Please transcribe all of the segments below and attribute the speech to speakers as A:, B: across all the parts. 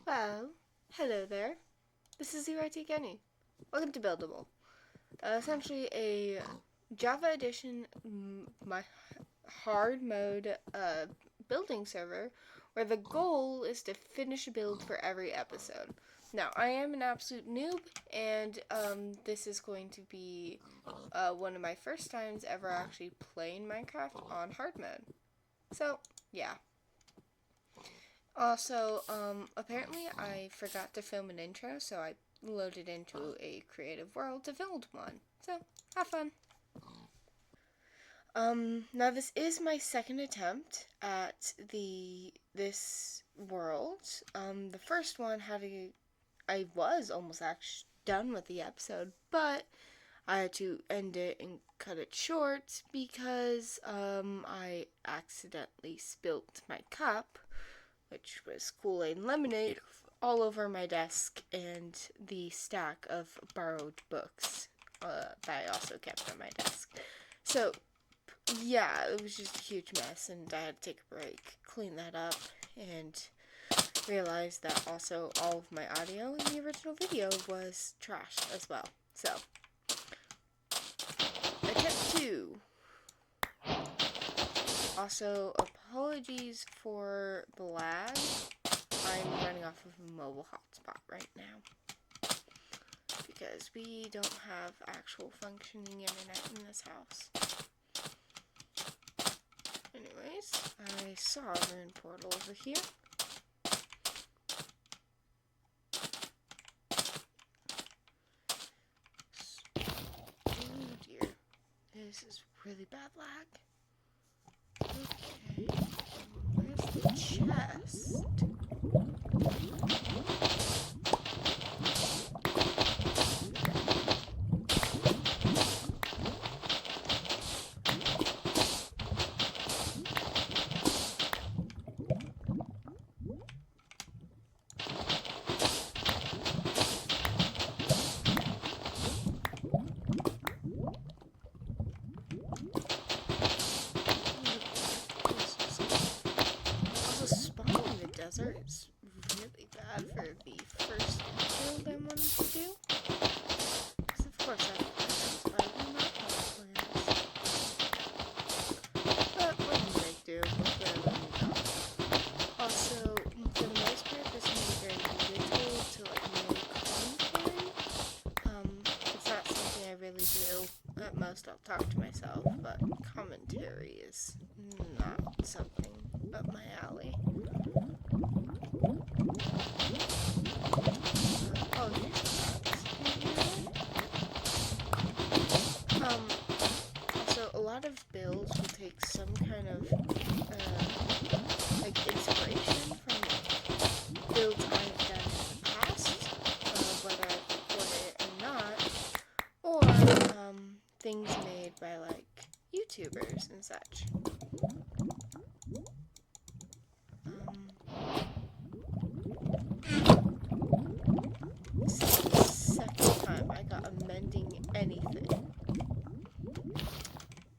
A: Well, hello there. This is UIT Kenny. Welcome to Buildable. Essentially a Java Edition my hard mode building server where the goal is to finish a build for every episode. Now, I am an absolute noob, and this is going to be one of my first times ever actually playing Minecraft on hard mode. So, yeah. Also, apparently I forgot to film an intro, so I loaded into a creative world to film one. So, have fun. Now this is my second attempt at this world. The first one I was almost actually done with the episode, but I had to end it and cut it short because, I accidentally spilt my cup, which was Kool-Aid and lemonade, all over my desk and the stack of borrowed books that I also kept on my desk. So, yeah, it was just a huge mess, and I had to take a break, clean that up, and realized that also all of my audio in the original video was trashed as well. So, attempt 2. Also, apologies for the lag. I'm running off of a mobile hotspot right now because we don't have actual functioning internet in this house. Anyways, I saw a rune portal over here. Oh dear, this is really bad lag. Okay, where's the chest? It's really bad for the first build I wanted to do. Because of course I have plans, but I do not have plans. But what can I do? Also, for the most part, this is very individual to make commentary. It's not something I really do. At most I'll talk to myself, but commentary is not something up my alley. Also, a lot of builds will take some kind of, inspiration from builds I've done in the past, whether I've recorded it or not, or, things made by, YouTubers and such. Amending anything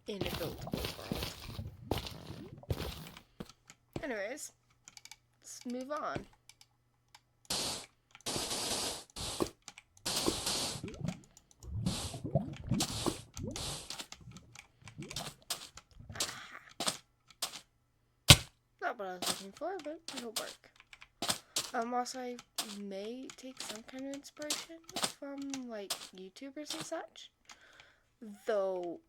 A: in a buildable world. Anyways, let's move on. Not what I was looking for, but it'll work. Also, I may take some kind of inspiration from, YouTubers and such. Though,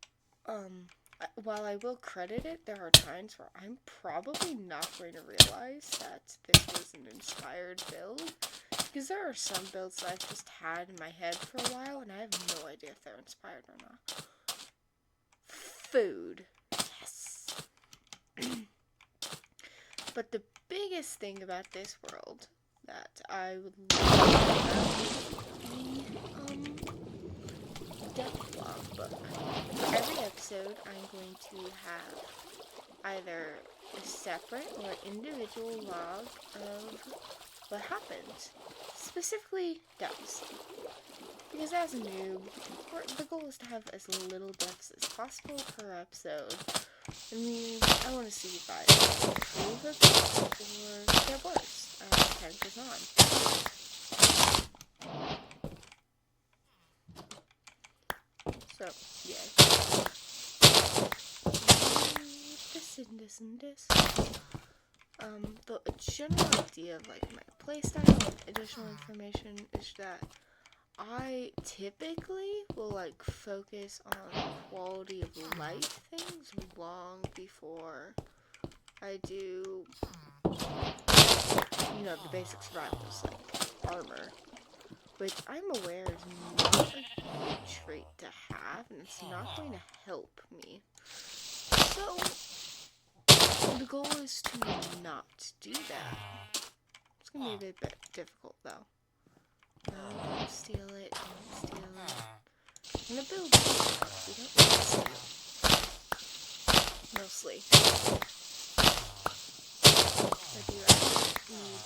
A: while I will credit it, there are times where I'm probably not going to realize that this was an inspired build. Because there are some builds that I've just had in my head for a while, and I have no idea if they're inspired or not. Food. Yes! But the biggest thing about this world that I would love to the death log book. For every episode, I'm going to have either a separate or individual log of what happened, specifically deaths. Because as a noob, the goal is to have as little deaths as possible per episode. I mean, I want to see if I improve a bit or get worse. tank is on. So, yeah. This and this. The general idea of like my playstyle and additional information is that I typically will like focus on quality of life things long before I do, you know, the basic survivals like armor, which I'm aware is not a good trait to have and it's not going to help me. So the goal is to not do that. It's going to be a bit difficult though. No, don't steal it, don't steal it. I'm gonna build it. We don't need to steal. Mostly. I do actually need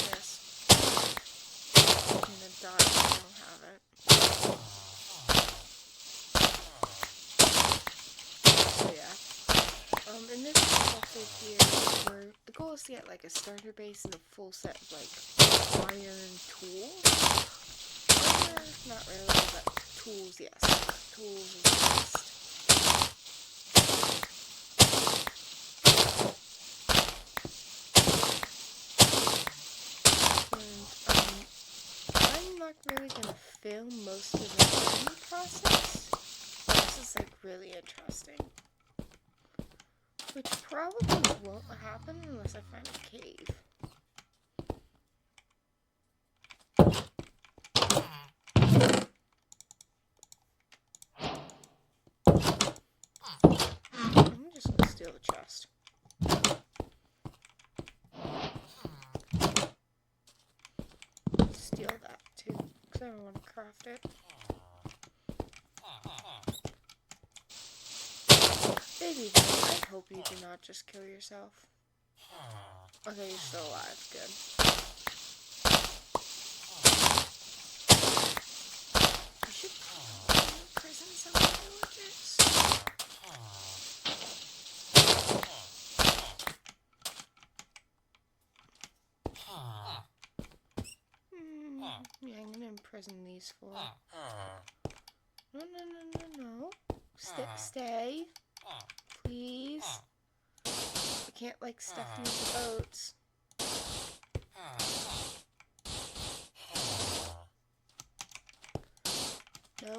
A: this. I'm gonna die if I don't have it. So yeah. And this is also here where the goal is to get like a starter base and a full set of like iron tools. Not really, but tools, yes. Tools is best. And, I'm not really gonna film most of the learning process. This is, like, really interesting. Which probably won't happen unless I find a cave. Steal the chest. Steal that too, because I don't want to craft it. Baby boy, I hope you do not just kill yourself. Okay, you're still alive. Good. I should prison some villagers. Yeah, I'm gonna imprison these four. No. Stay. Please. I can't, like, stuff you in the boats. No.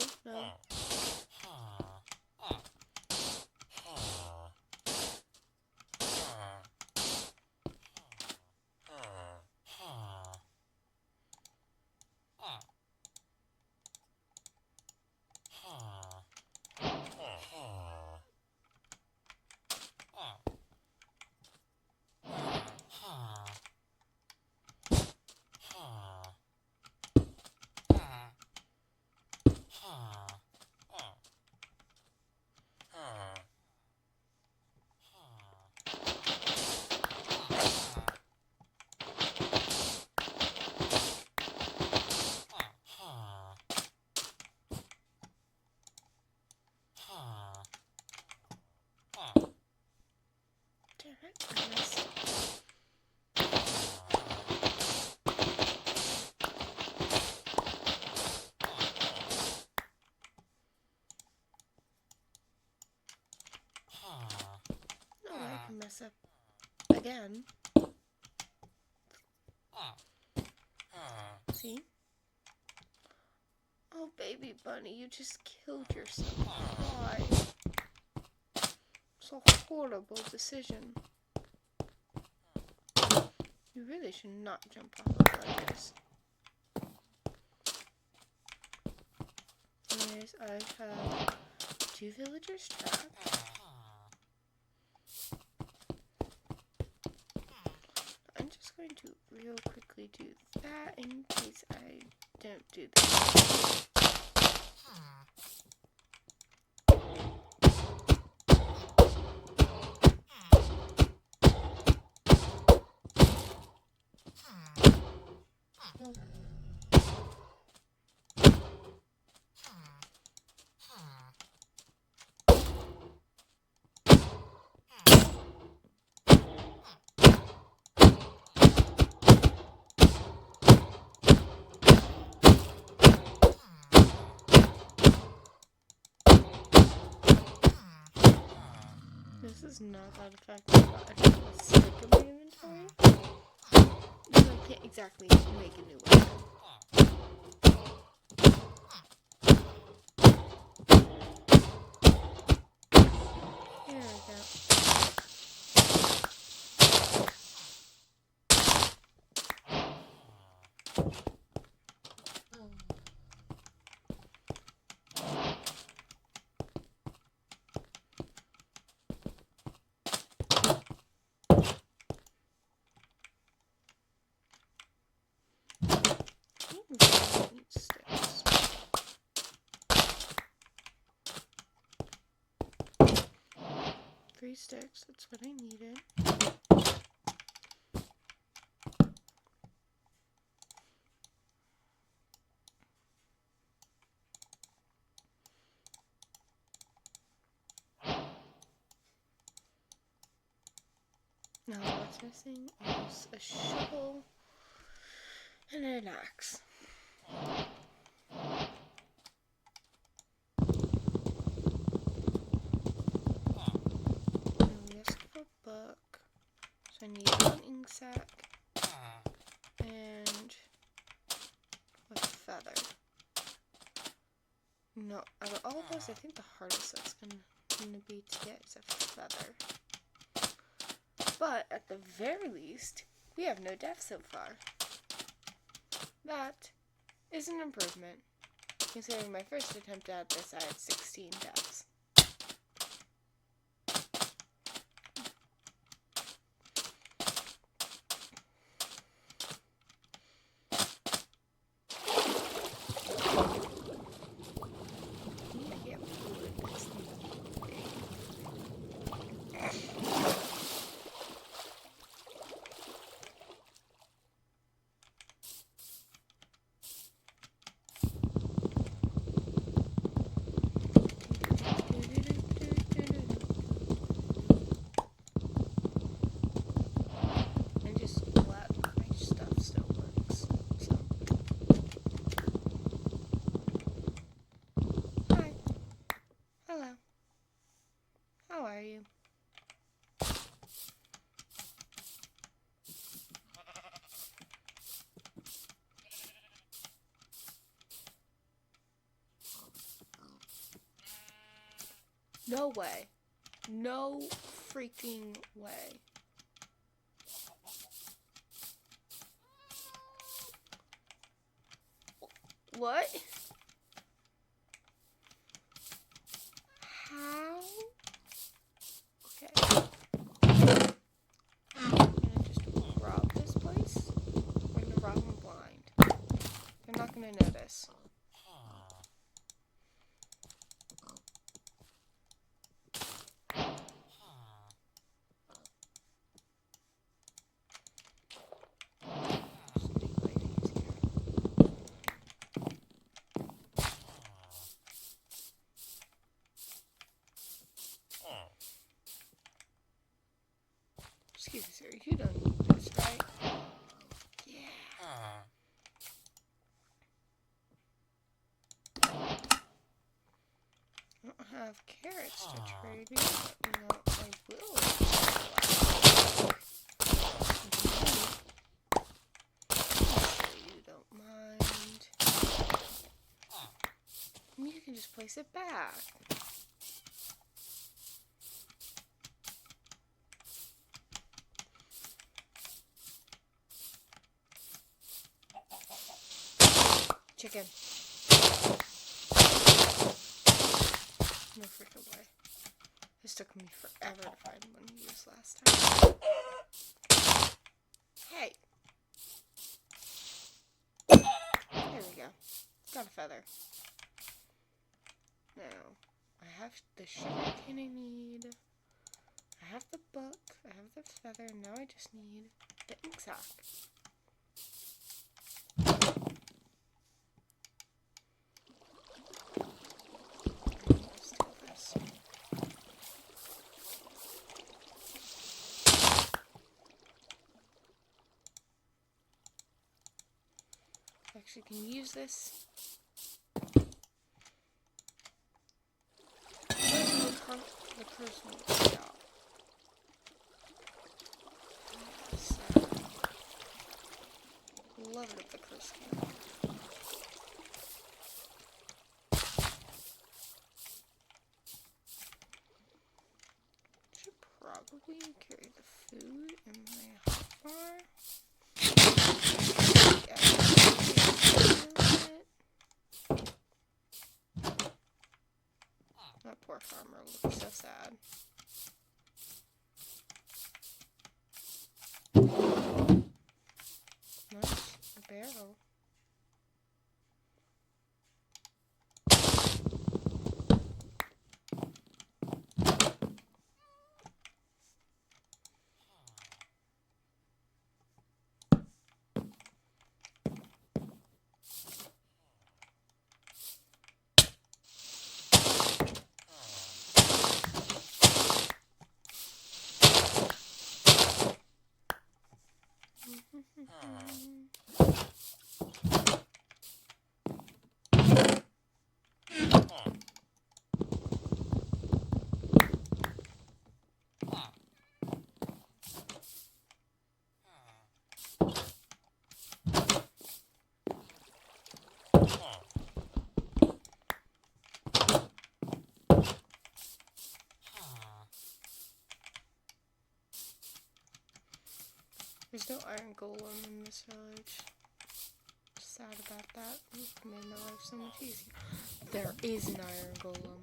A: Mess up again. See? Oh, baby bunny, you just killed yourself. Why? It's a horrible decision. You really should not jump off the ledges. Anyways, I have 2 villagers trapped. I'm just going to real quickly do that in case I don't do that. is not that effective. I just want to stick in my inventory. So I can't exactly make a new weapon. There we go. Sticks. 3 sticks, that's what I needed. Now what's missing is a shovel and an axe. And we ask for a book. So I need an ink sac and a feather. No, out of all of those, I think the hardest that's gonna be to get is a feather. But at the very least, we have no deaths so far. That is an improvement. Considering my first attempt at this, I had 16 deaths. How are you? No way. No freaking way. What? How? Okay. I'm gonna just rob this place. We're gonna rob them blind. They're not gonna notice. Excuse me, sir. You don't need this, right? Yeah. I don't have carrots to trade you, but you know, I will. You don't mind. And you can just place it back. Chicken. No freaking way. This took me forever to find one to use last time. Hey! There we go. Got a feather. Now, I have the sugar cane I need. I have the book. I have the feather. Now I just need the ink sac. Actually can use this. The personal shop. love it if the curse came off. Should probably carry the food in my hotbar. That poor farmer looks so sad. Nice, a barrel. There's no iron golem in this village. Sad about that. It made my life so much easier. There is an iron golem.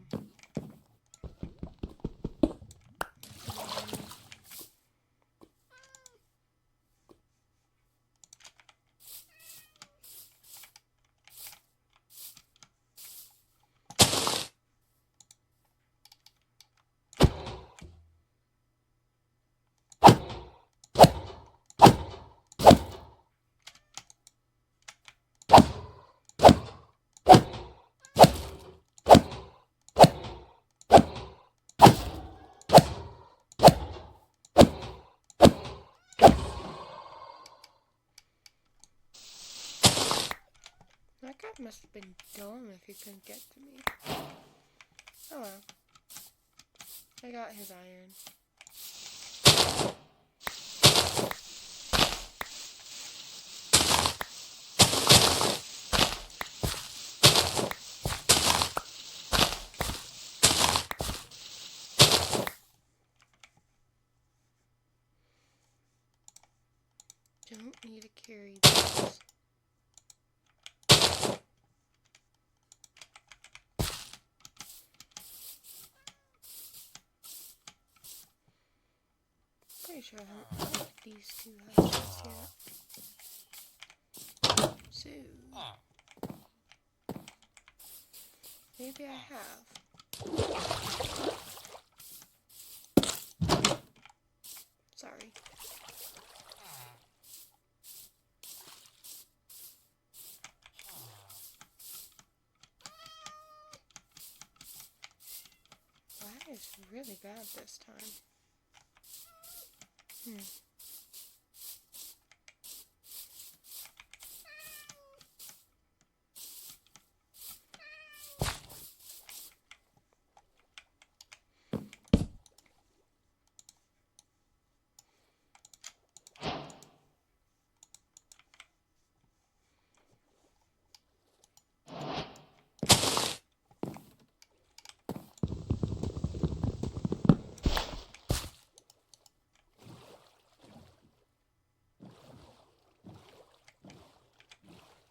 A: That guy must have been dumb if he couldn't get to me. Oh well. I got his iron. Don't need to carry this. Pretty sure I haven't left these two houses yet. So maybe I have. Sorry. That is really bad this time.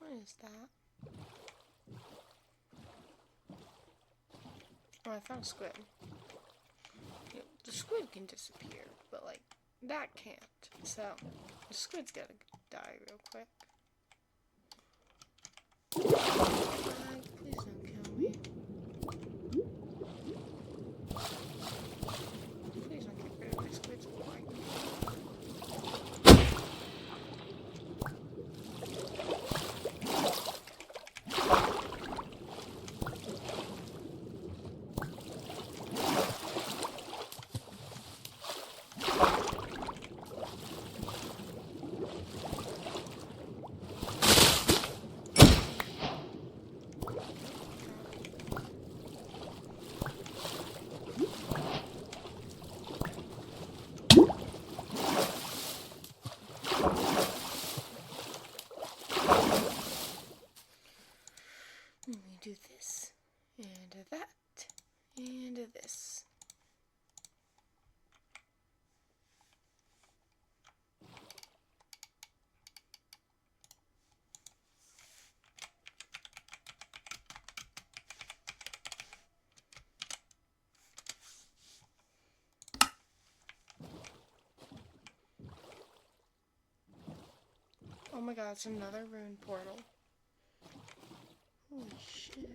A: What is that? Oh, I found squid. You know, the squid can disappear, but like, that can't. So, the squid's gotta die real quick. Please don't kill me. Please don't get rid of my squid's boy. do this, and that, and this. Oh my god, it's another ruined portal. Holy shit.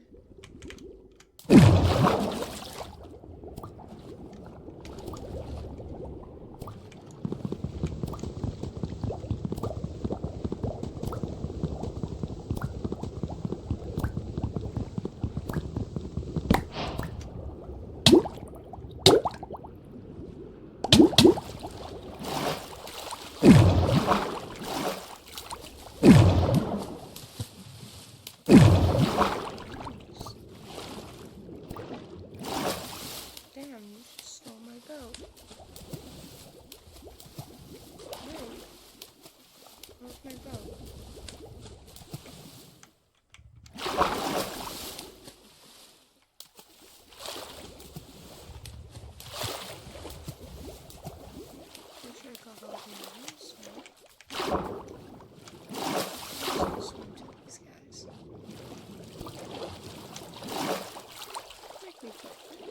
A: My boat. Pretty sure I got all the others, so swim to these guys. Make me feel good.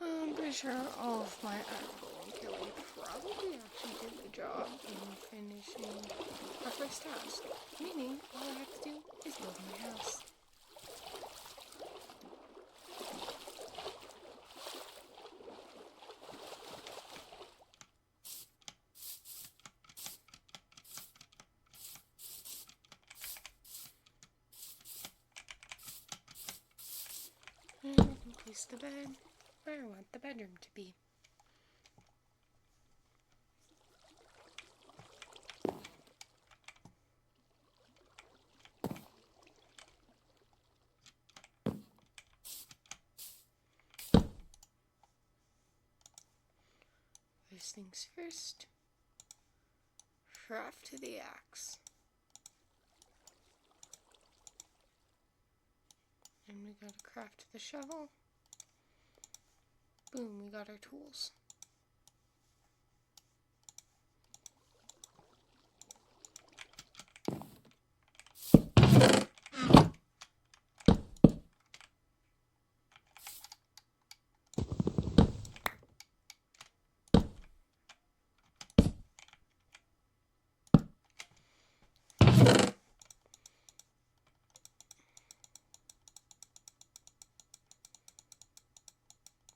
A: I'm pretty sure all of my alcohol and killing probably actually did the job in finishing our first task. Meaning, all I have to do is build my house. And I can place the bed where I want the bedroom to be. First things first, craft the axe. And we gotta craft the shovel. Boom, we got our tools.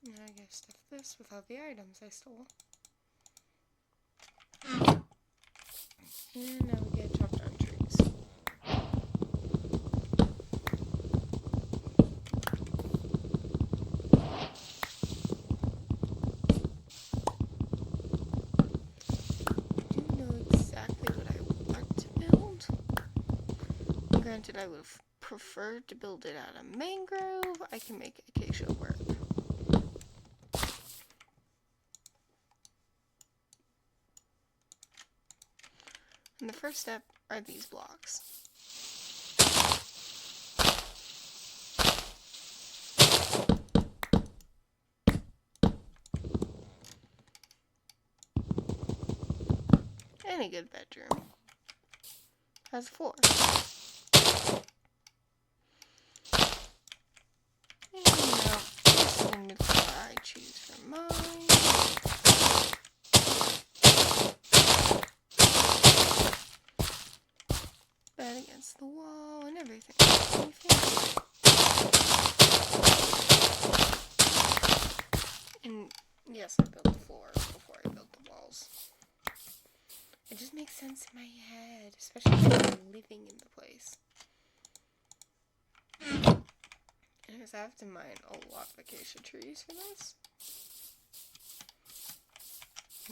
A: Now I gotta stuff this with all the items I stole. And now we get chopped down trees. I do know exactly what I want to build. Granted, I would have preferred to build it out of mangrove. I can make acacia work. And the first step are these blocks. Any good bedroom has a floor. And now this is going to be the floor I choose for mine. Bed against the wall and everything. And yes, I built the floor before I built the walls. It just makes sense in my head, especially when I'm living in the place. Anyways, I have to mine a lot of acacia trees for this.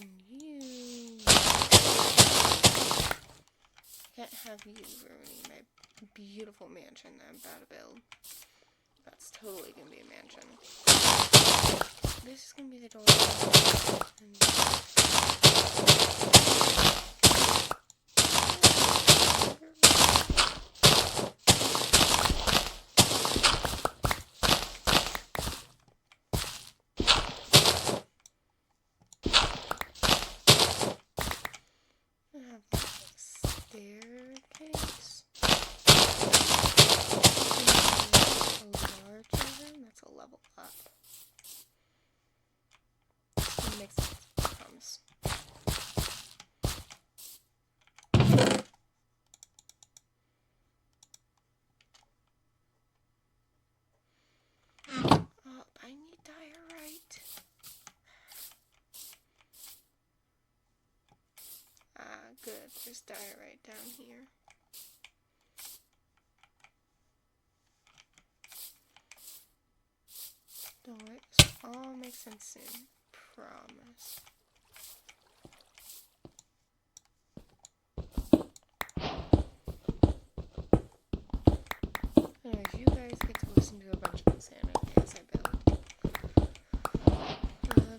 A: And you... can't have you ruining my beautiful mansion that I'm about to build. That's totally gonna be a mansion. this is gonna be the door. I have a staircase. A larger room. That's a level up. This makes sense. I promise. Oh, I need diorite. Good. There's diorite down here. Don't worry, this will all make sense soon. Promise. Anyways, you guys get to listen to a bunch of insanity as I build.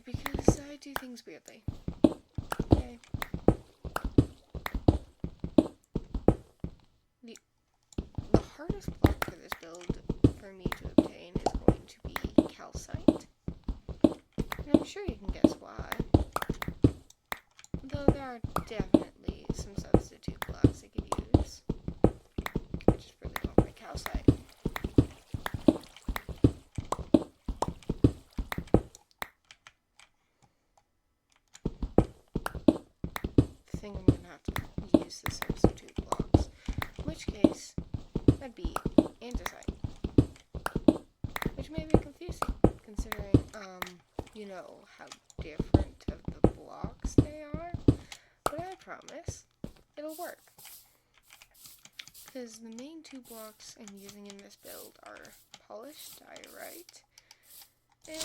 A: Because I do things weirdly. Okay. The hardest block for this build for me to obtain is going to be calcite. And I'm sure you can guess why. Though there are definitely some substitute blocks I could use. I just really don't like calcite. I think I'm going to have to use the substitute blocks. In which case, that'd be andesite. Which may be confusing, considering, you know, how different of the blocks they are. But I promise, it'll work. Because the main two blocks I'm using in this build are polished diorite and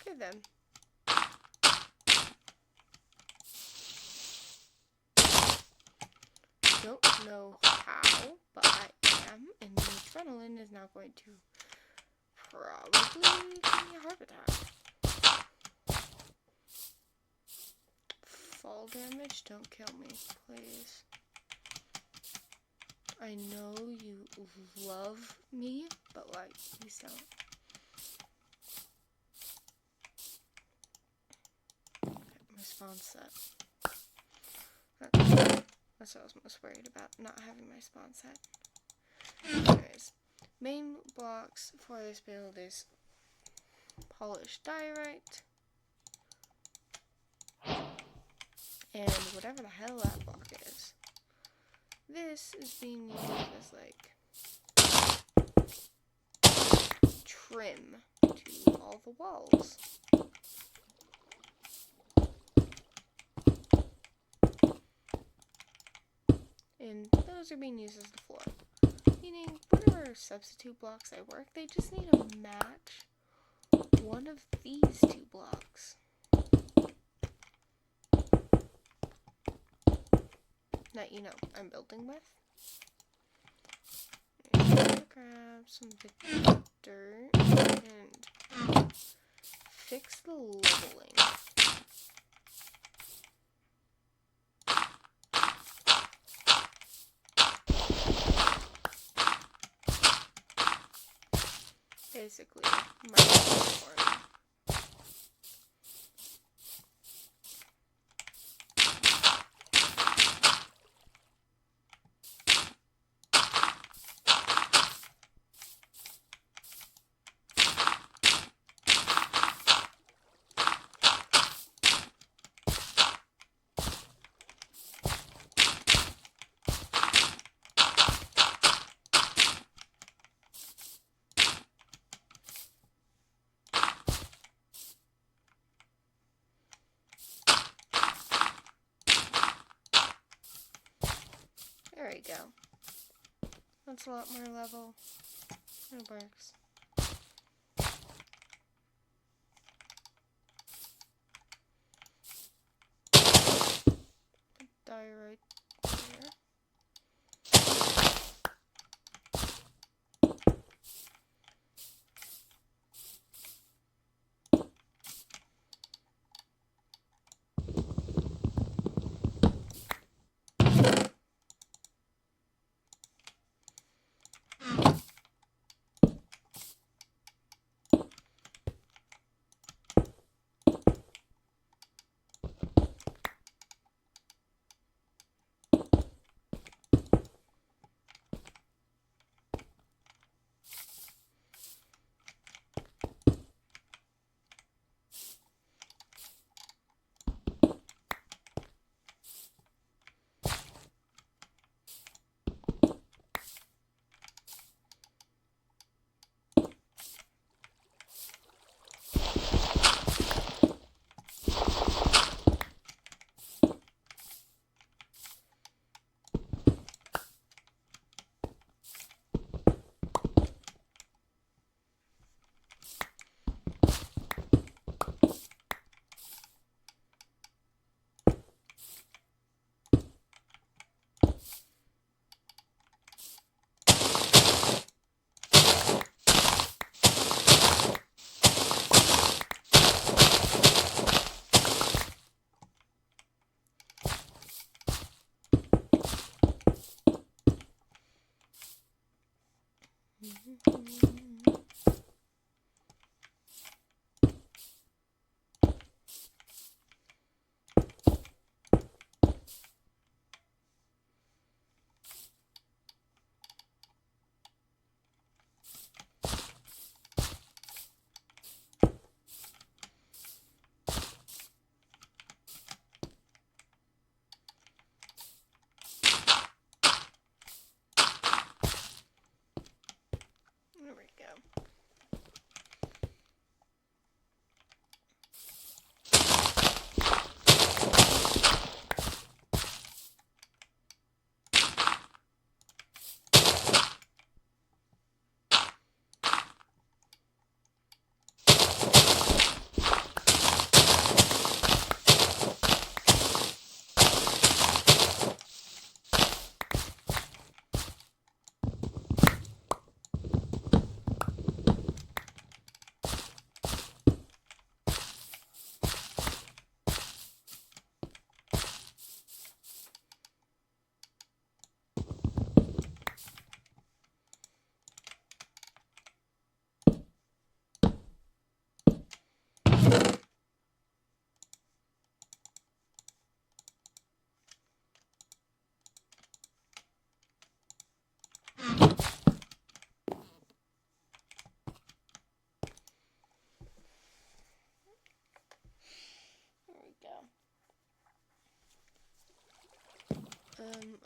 A: okay then. Don't know how, but I am, and the adrenaline is now going to probably give me a heart attack. Fall damage, don't kill me, please. I know you love me, but like, please don't. Okay, my spawn set. That's what I was most worried about, not having my spawn set. Anyways, main blocks for this build is polished diorite, and whatever the hell that block is. This is being used as like trim to all the walls. And those are being used as the floor. Meaning, whatever substitute blocks I work, they just need to match one of these two blocks. That, you know, I'm building with. I'm gonna grab some big dirt and fix the leveling. Basically, my platform. There we go. That's a lot more level. It works.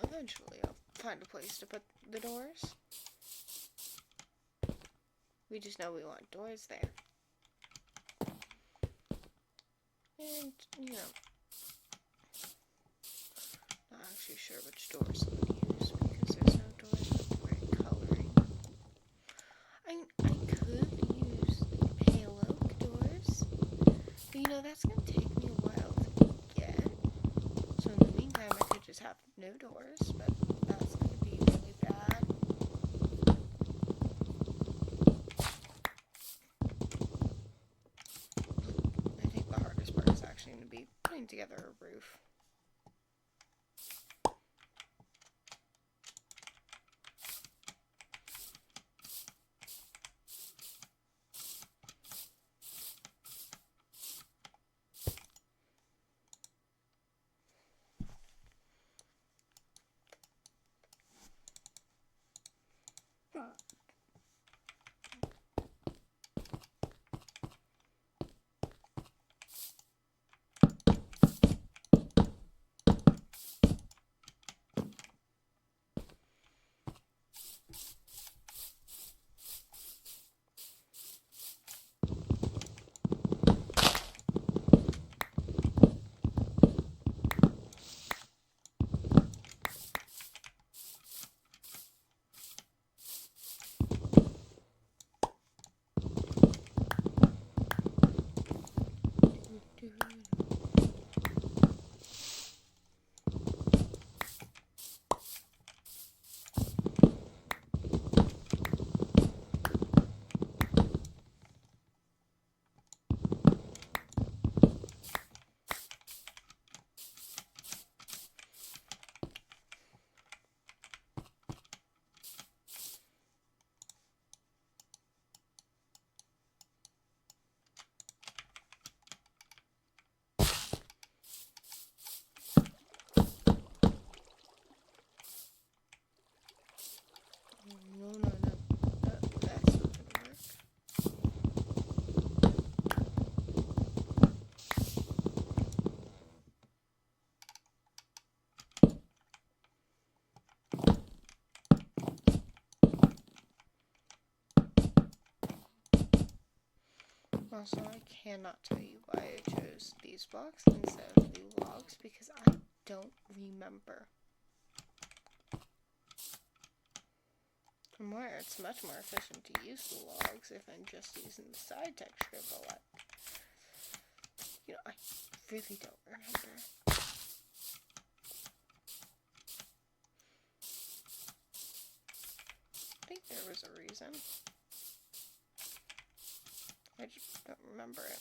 A: Eventually I'll find a place to put the doors. We just know we want doors there. And, you know, not actually sure which doors I'm going to use because there's no doors with great coloring. I could use pale oak doors, but you know, that's going to take me a while to get. So in the meantime, I could just have no doors, but that's going to be really bad. I think the hardest part is actually going to be putting together a roof. No, that's not gonna work. Also, I cannot tell you why I chose these blocks instead of the logs because I don't remember. From where it's much more efficient to use the logs if I'm just using the side texture, but like, you know, I really don't remember. I think there was a reason. I just don't remember it.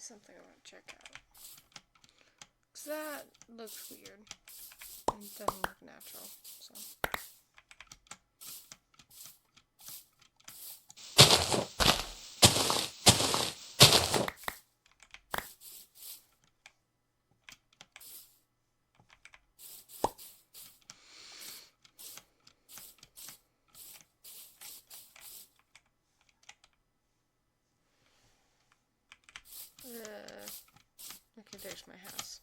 A: something I want to check out. Because that looks weird. And it doesn't look natural, so. Okay, there's my house.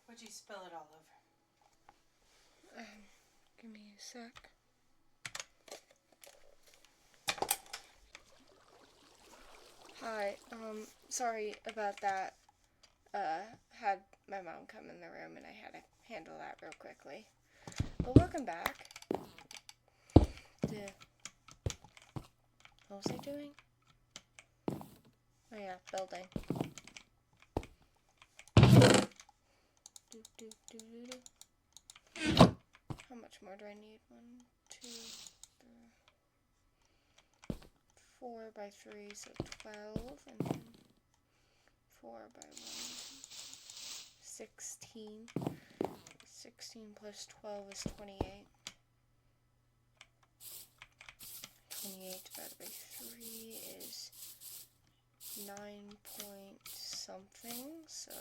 A: What'd you spill it all over? Give me a sec. Hi, sorry about that. Had my mom come in the room and I had to handle that real quickly. But welcome back. What was I doing? Oh yeah, building. How much more do I need? 1, 2, 3, 4 by 3, so 12, and then 4 by 1, 16. 16 plus 12 is 28. 28 divided by 3 is 9 point something, so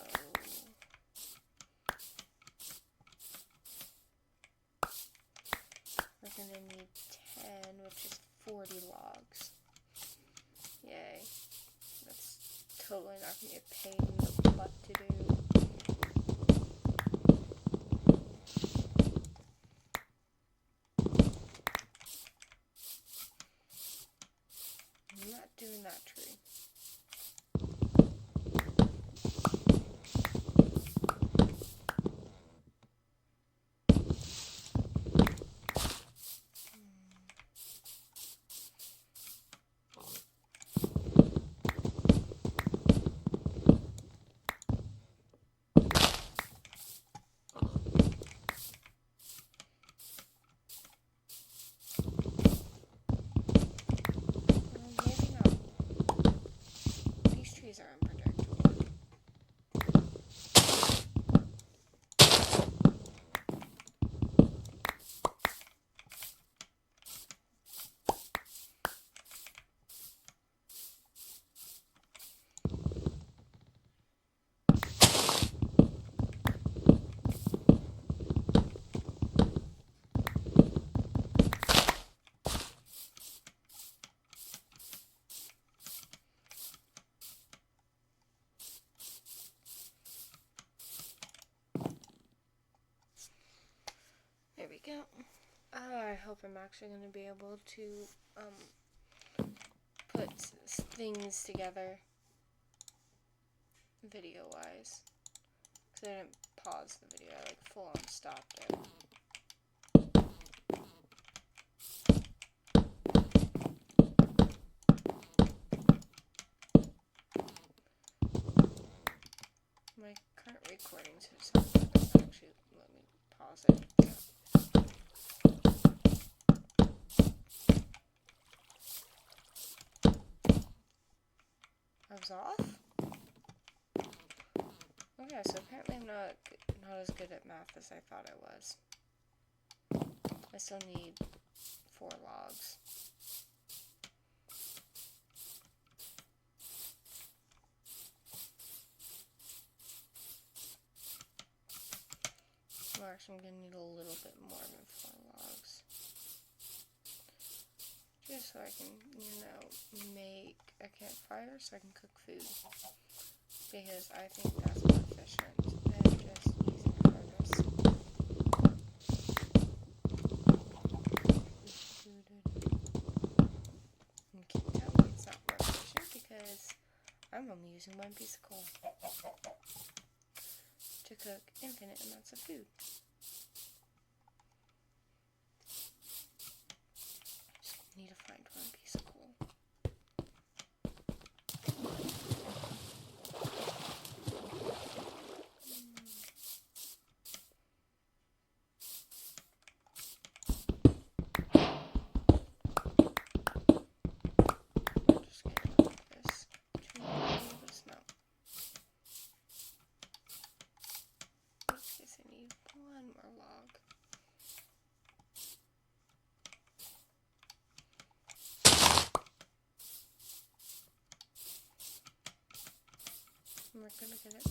A: we're gonna need 10, which is 40 logs. Yay. That's totally not gonna be a pain in the butt to do. I'm not doing that tree. Maybe not. These trees are unpredictable. There we go. I hope I'm actually going to be able to put things together video-wise. Because I didn't pause the video, I full on stopped it. My current recording system doesn't actually let me pause it. I was off? Okay, so apparently I'm not as good at math as I thought I was. I still need 4 logs. Well, actually, I'm going to need a little bit more than 4 logs. Just so I can, make a campfire so I can cook food. Because I think that's more efficient than just using a furnace. You can tell me it's not more efficient because I'm only using one piece of coal to cook infinite amounts of food. Just need to find one piece of coal. We're gonna get it.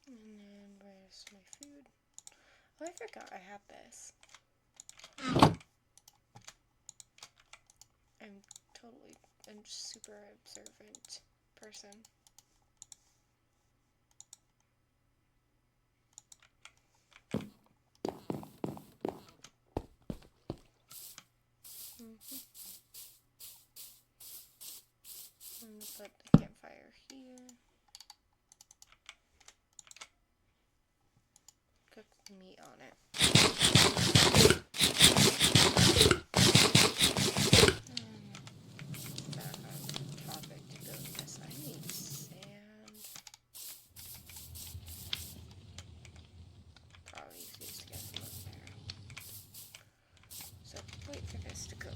A: And then where's my food? Oh, I forgot I have this. I'm super observant person. I'm gonna put the campfire here. Cook the meat on it. Back on topic to build this. I need sand. Probably easiest to get from up there. So wait for this to cook.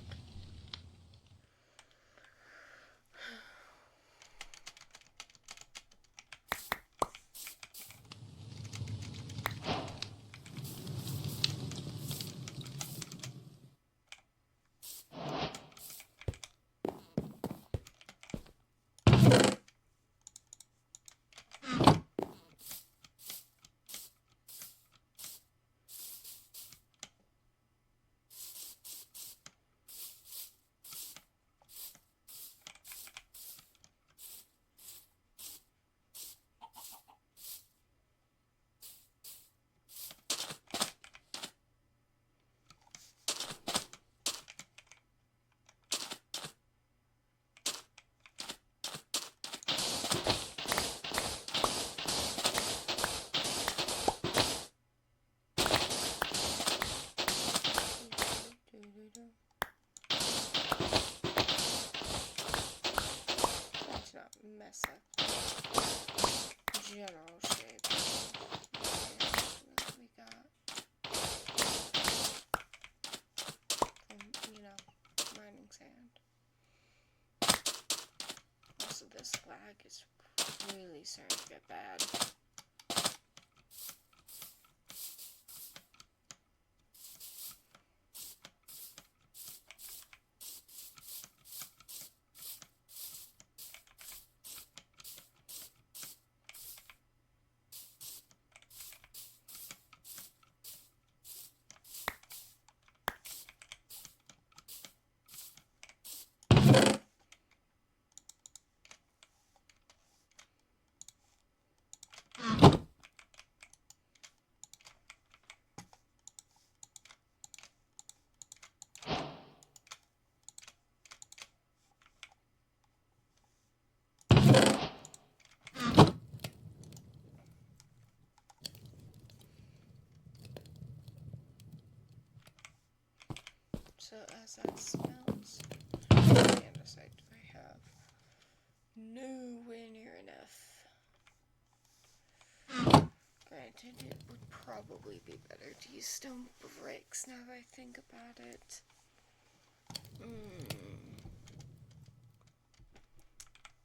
A: Let's not mess up the general shape that we got from, mining sand. Also, this lag is really starting to get bad. So as that smells, andesite I have nowhere near enough. Alright, and it would probably be better to use stone bricks now that I think about it.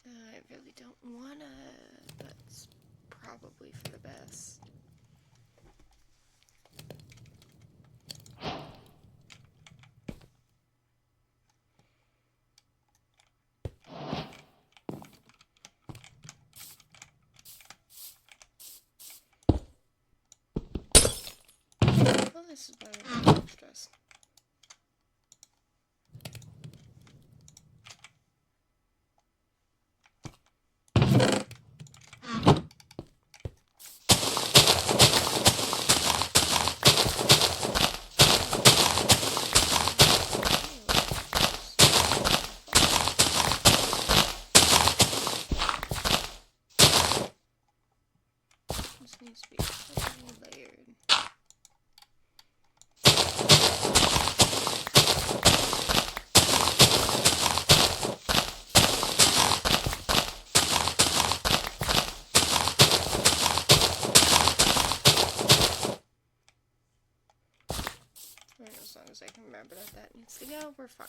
A: I really don't wanna. That's probably for the best. Well, this is better than extras. This needs to be heavily layered. As long as I can remember that needs to go, we're fine.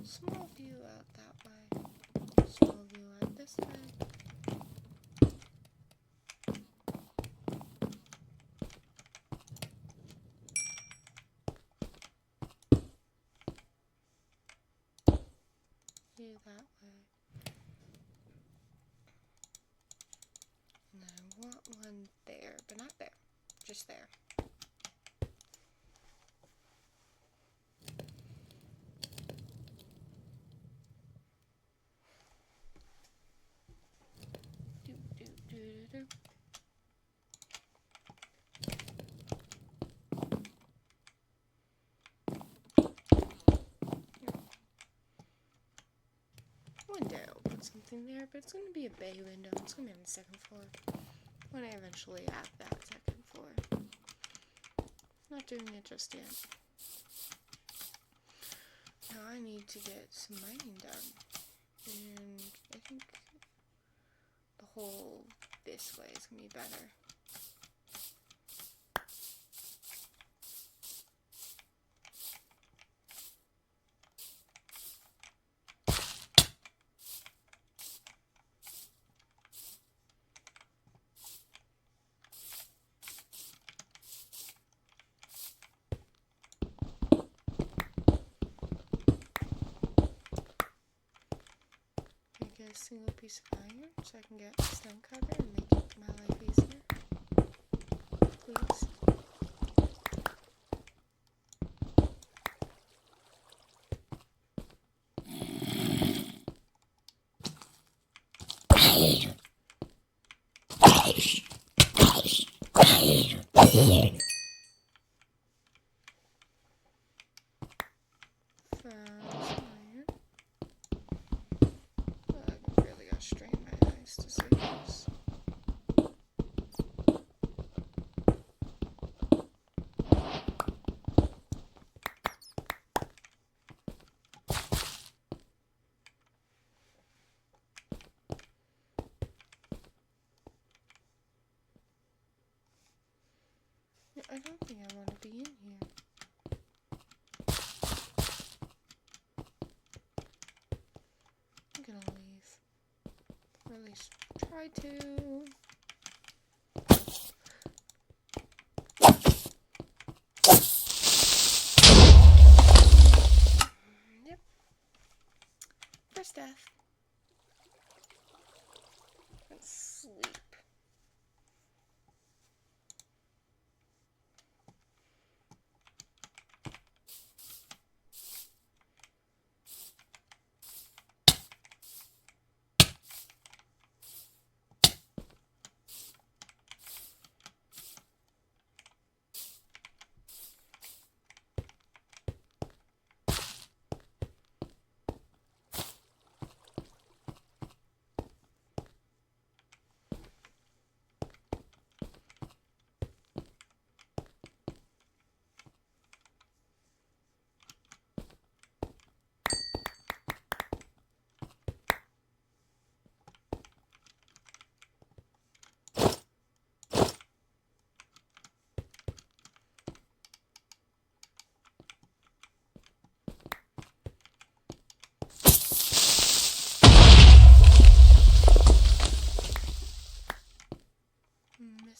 A: Small view out that way. Small view out this way. View that way. And then I want one there, but not there. Just there. Window. Put something there, but it's going to be a bay window. It's going to be on the second floor. When I eventually add that second floor. Not doing it just yet. Now I need to get some mining done. And I think the whole this way is going to be better. A single piece of iron so I can get a stone cutter and make my life easier. Please. I don't think I want to be in here. I'm gonna leave. Or at least try to. Yep. First death. And sleep.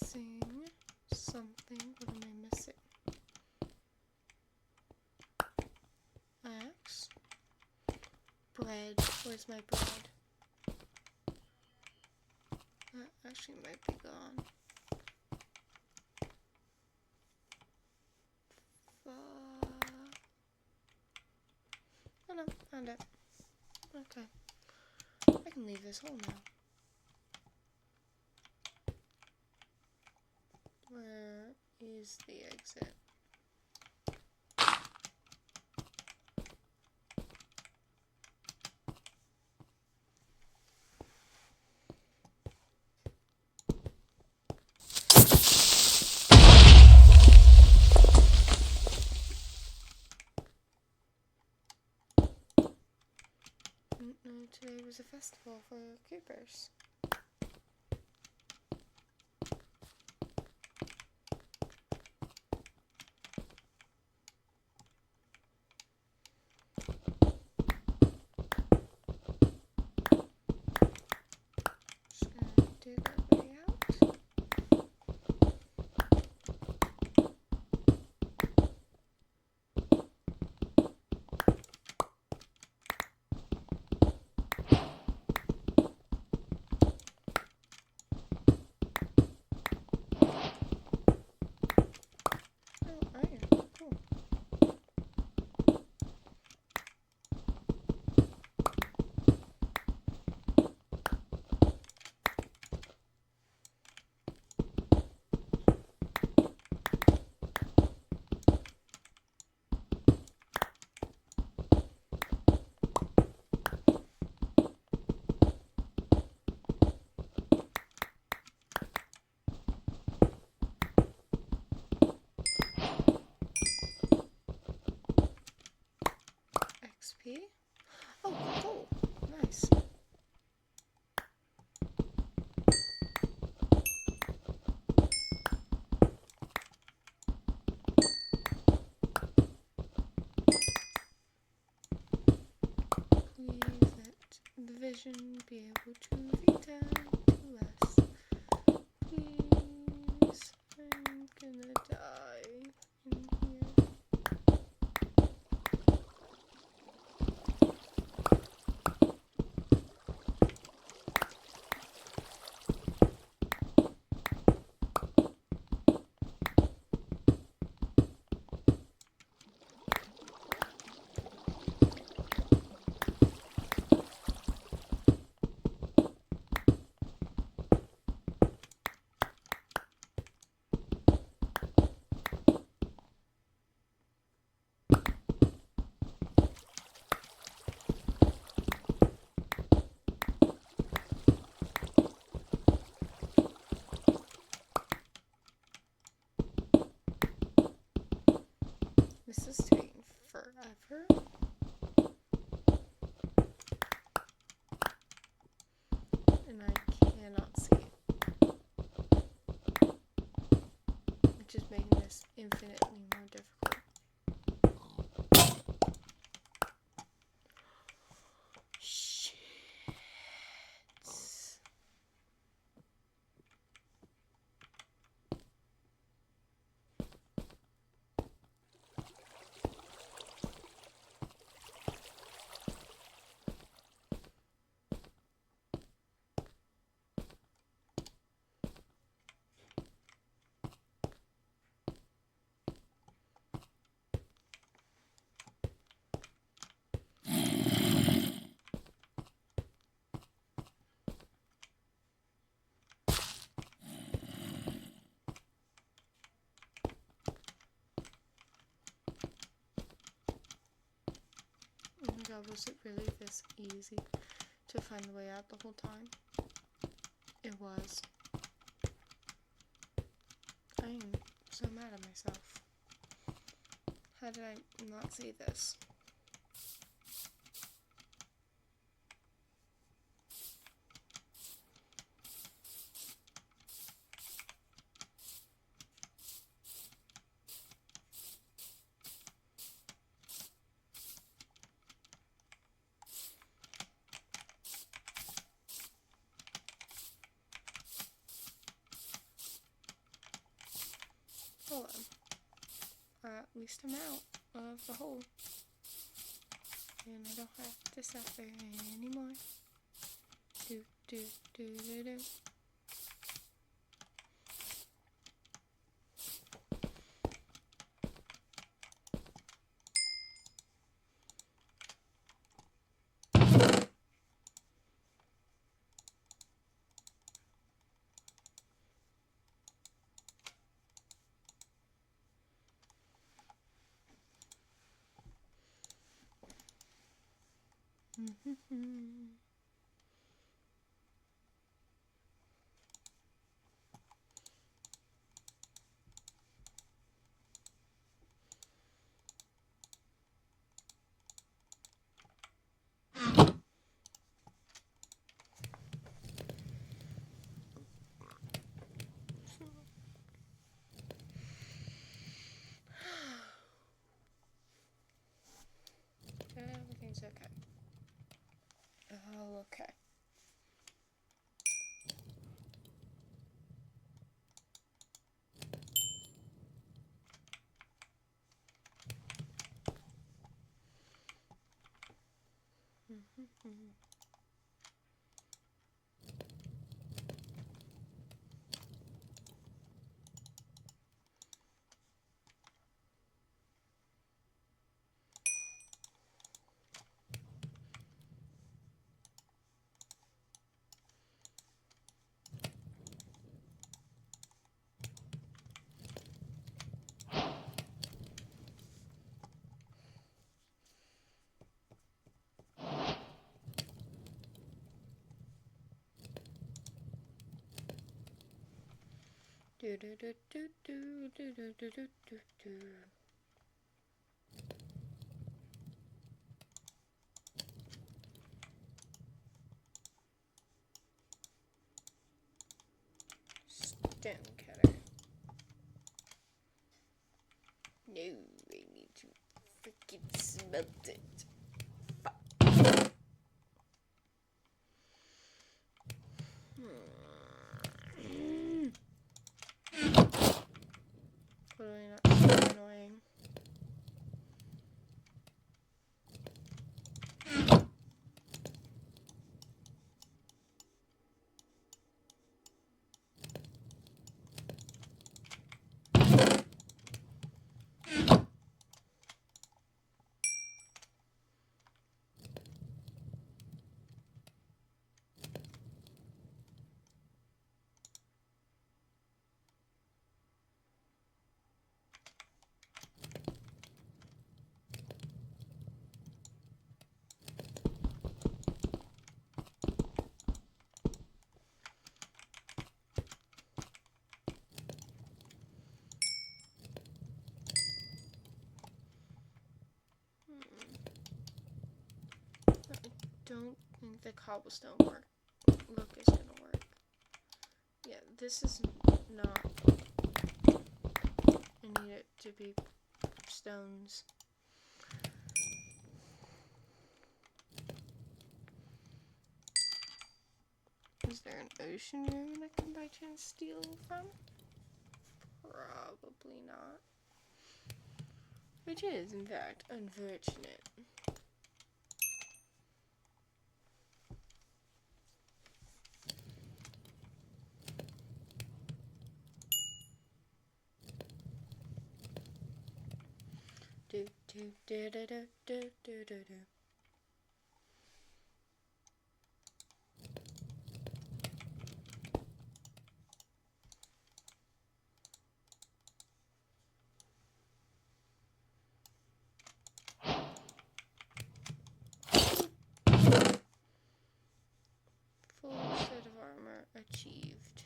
A: missing something. What am I missing? Axe. Bread. Where's my bread? That actually might be gone. Oh no, found it. Okay. I can leave this hole now. Where is the exit? No, today was a festival for creepers. Just gonna dig our way out. Oh, iron. Cool. XP. Oh, cool. Nice. Please let the vision be able to return to us. Please, I'm gonna die in here. This is taking forever. And I cannot see it. Which is making this infinitely more difficult. Shit. Oh my god, was it really this easy to find the way out the whole time? It was. I am so mad at myself. How did I not see this? hold on. At least I'm out of the hole. And I don't have to suffer anymore. Do, do, do, do, do. Everything's okay. Oh, okay. Do do do do do do do do do do do. Stem cutter. No, I need to freaking smelt it. Fuck. Totally not so annoying. Don't think the cobblestone look is gonna work. Yeah, this is not. I need it to be stones. Is there an ocean room I can by chance steal from? Probably not. Which is, in fact, unfortunate. Do do do do do do do do do. Full set of armor achieved.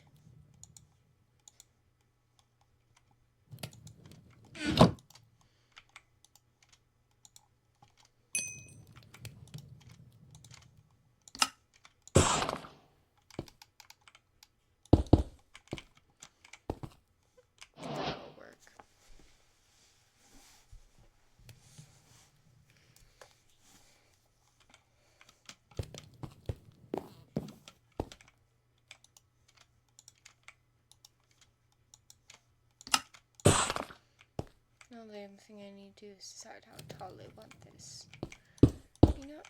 A: the only thing I need to do is decide how tall I want this. You know,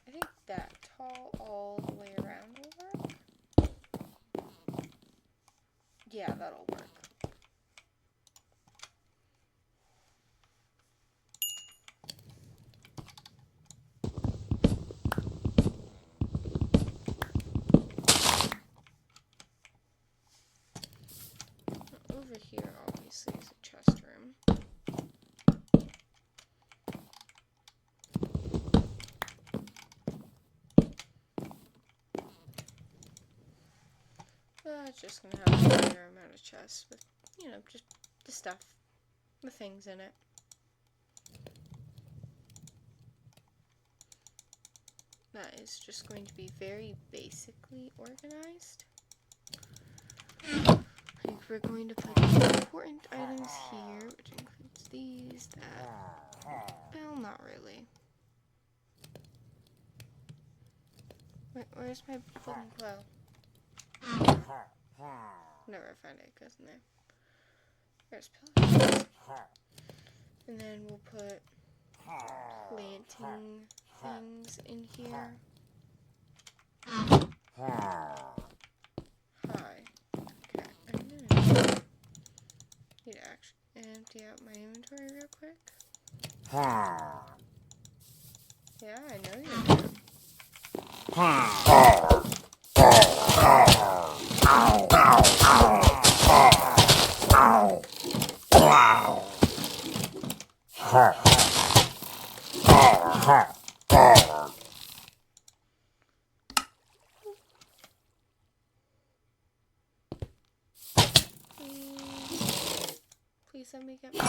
A: I think that tall all the way around will work. Yeah, that'll work. Over here, obviously, is a chest room. It's just gonna have a fair amount of chests with, you know, just the stuff, the things in it. That is just going to be very basically organized. I think we're going to put important items here, which includes these, that. Well, not really. Where's my wooden glow? Never find it, goes in there. There's pillars. And then we'll put planting things in here. Hi. Okay, I'm gonna need to actually empty out my inventory real quick. Yeah, I know you're there. Please let me get my...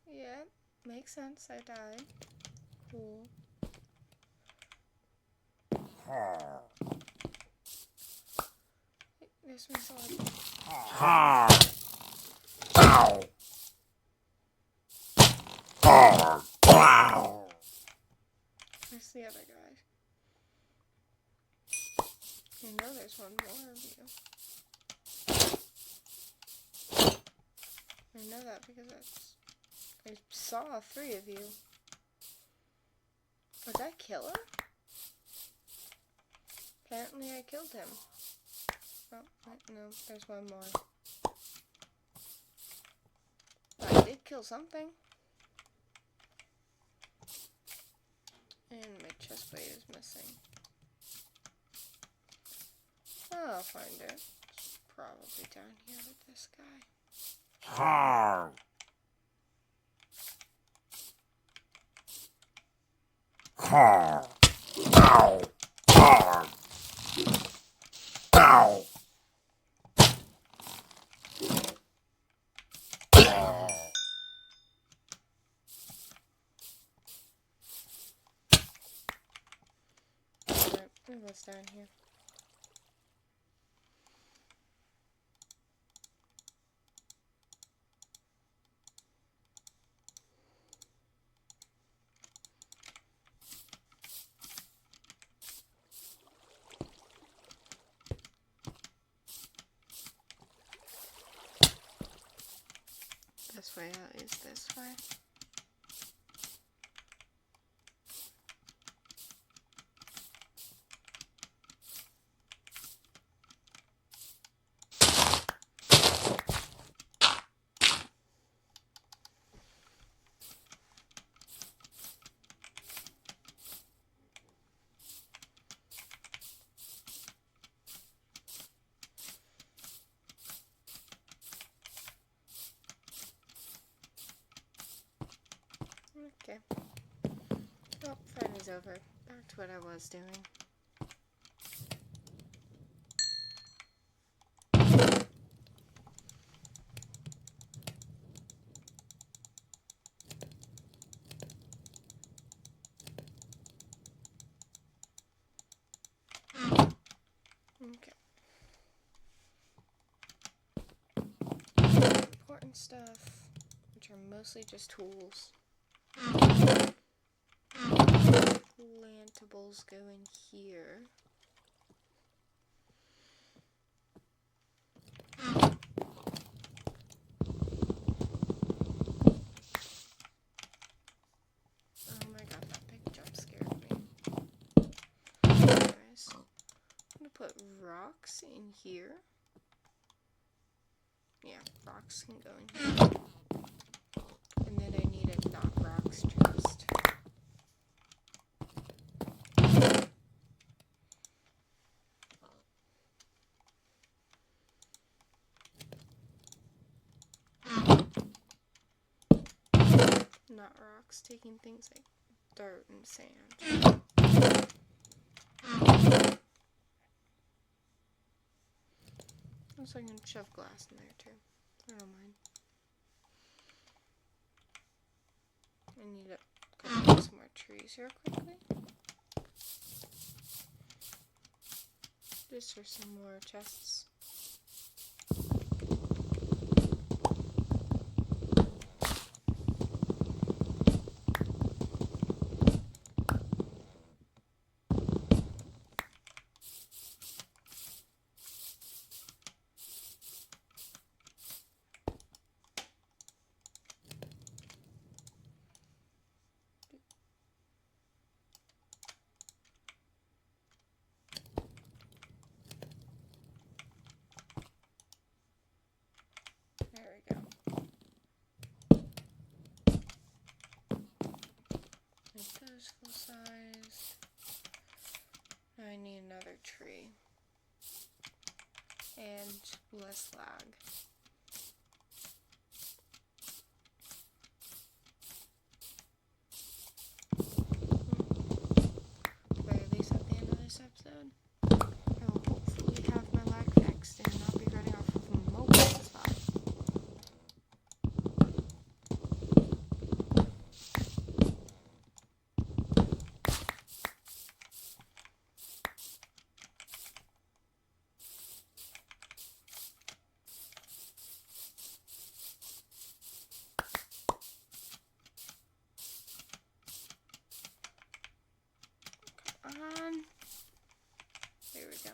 A: Yeah, makes sense. I died. Cool. There's my sword. Where's the other guy? I know there's one more of you. I know that because I saw 3 of you. Was I killer? Apparently I killed him. Oh, no, there's one more. I did kill something. And my chest plate is missing. Oh, I'll find it. It's probably down here with this guy. What's down here? This way out is this way. is over. Back to what I was doing. Okay. Important stuff, which are mostly just tools. Plantables go in here. Oh my god, that big jump scared me. Anyways, I'm gonna put rocks in here. Yeah, rocks can go in here. And then I need a not rocks chest. Not rocks, taking things like dirt and sand. Also, I can shove glass in there too. I don't mind. I need to go get some more trees here quickly. Just for some more chests. There we go. Make those full size. Now I need another tree. And less lag. Or at least at the end of this episode, I will hopefully have my lag fixed and not be running off of mobile spot. There we go.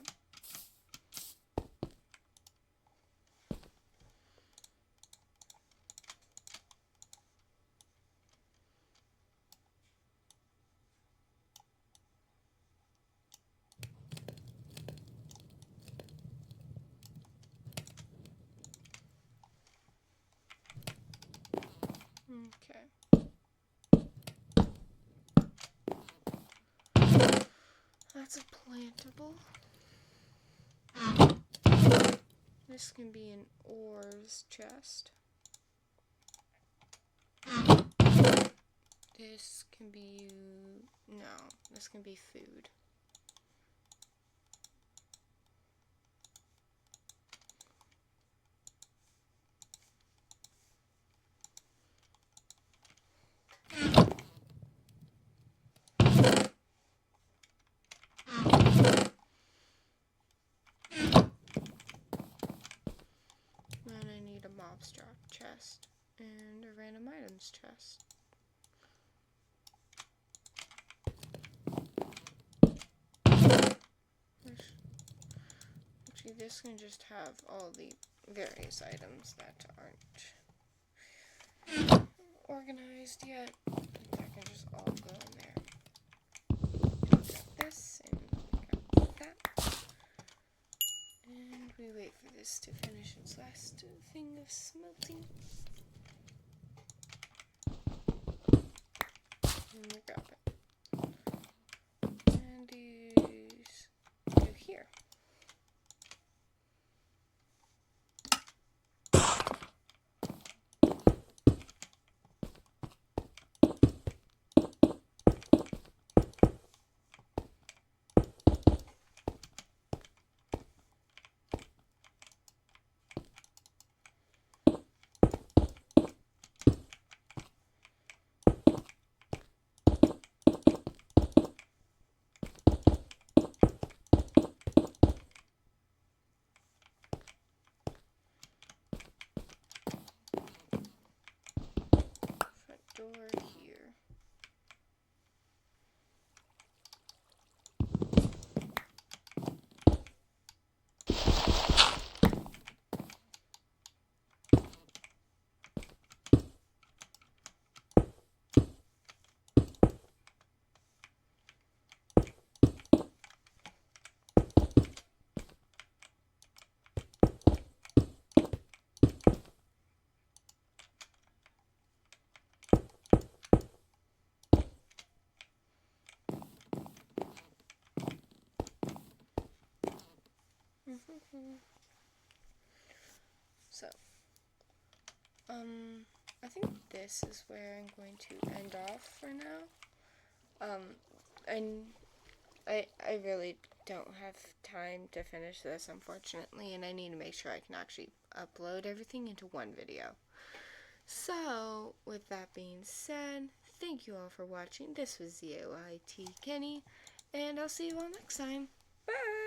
A: Okay. That's a plantable. This can be an ores chest. This can be... no, this can be food. Then I need a mob strap chest and a random items chest. Actually, this can just have all the various items that aren't organized yet. That can just all go in there. Grab this and grab that. And we wait for this to finish its last thing of smelting. And we grab it. And these go here. door here. So, I think this is where I'm going to end off for now. And I really don't have time to finish this, unfortunately, and I need to make sure I can actually upload everything into one video. So, with that being said, thank you all for watching. This was ZOIT Kenny, and I'll see you all next time. Bye!